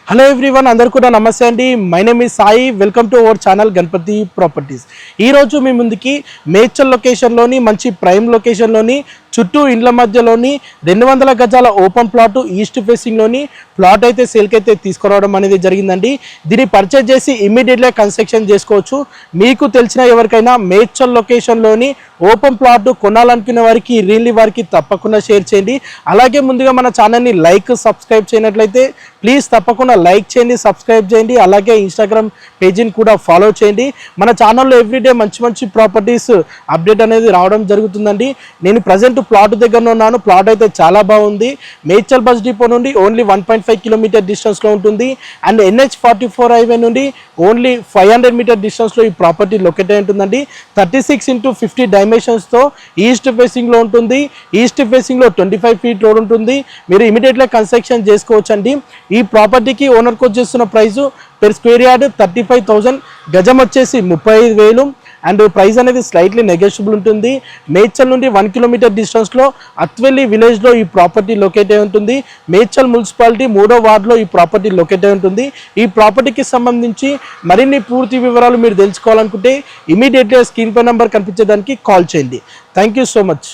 Hello everyone, అందరు కూడా నమస్తే అండి. My name is Sai. Welcome to our channel Ganapathi properties. ఈరోజు మీ ముందుకి మేడ్చల్ లొకేషన్లోని మంచి ప్రైమ్ లొకేషన్లోని చుట్టూ ఇండ్ల మధ్యలోని 200 గజాల ఓపెన్ ప్లాట్ ఈస్ట్ ఫేసింగ్లోని ప్లాట్ అయితే సేల్కి అయితే తీసుకురావడం అనేది జరిగిందండి. దీన్ని పర్చేజ్ చేసి ఇమ్మీడియట్గా కన్స్ట్రక్షన్ చేసుకోవచ్చు. మీకు తెలిసిన ఎవరికైనా మేడ్చల్ లొకేషన్లోని ఓపెన్ ప్లాట్ కొనాలనుకునే వారికి రియల్లీ వారికి తప్పకుండా షేర్ చేయండి. అలాగే ముందుగా మన ఛానల్ని సబ్స్క్రైబ్ చేయనట్లయితే ప్లీజ్ తప్పకుండా లైక్ చేయండి, సబ్స్క్రైబ్ చేయండి. అలాగే ఇన్స్టాగ్రామ్ పేజీని కూడా ఫాలో చేయండి. మన ఛానల్లో ఎవ్రీడే మంచి ప్రాపర్టీస్ అప్డేట్ అనేది రావడం జరుగుతుందండి. నేను ప్రజెంట్ ప్లాట్ దగ్గర ఉన్నాను. ప్లాట్ అయితే చాలా బాగుంది. మేడ్చల్ బస్ డిపో నుండి ఓన్లీ 1.5 కిలోమీటర్ డిస్టెన్స్లో ఉంటుంది. అండ్ NH44 హైవే నుండి ఓన్లీ 500 మీటర్ డిస్టెన్స్లో ఈ ప్రాపర్టీ లొకేట్ అయి ఉంటుందండి. 36x50 డైమెన్షన్స్తో ఈస్ట్ ఫేసింగ్లో ఉంటుంది. ఈస్ట్ ఫేసింగ్లో 25 ఫీట్ రోడ్ ఉంటుంది. మీరు ఇమీడియట్గా కన్స్ట్రక్షన్ చేసుకోవచ్చు అండి. ఈ ప్రాపర్టీకి ఓనర్కి వచ్చేస్తున్న ప్రైస్ పెర్ స్క్వేర్ యార్డ్ 35,000, గజం వచ్చేసి 35,000. అండ్ ప్రైస్ అనేది స్లైట్లీ నెగోషియబుల్ ఉంటుంది. మేడ్చల్ నుండి 1 కిలోమీటర్ డిస్టెన్స్లో అత్వెల్లి విలేజ్లో ఈ ప్రాపర్టీ లొకేట్ అయి ఉంటుంది. మేడ్చల్ మున్సిపాలిటీ 3వ వార్డులో ఈ ప్రాపర్టీ లొకేట్ అయి ఉంటుంది. ఈ ప్రాపర్టీకి సంబంధించి మరిన్ని పూర్తి వివరాలు మీరు తెలుసుకోవాలనుకుంటే ఇమీడియట్గా స్క్రీన్ పై నెంబర్ కనిపించేదానికి కాల్ చేయండి. Thank you so much.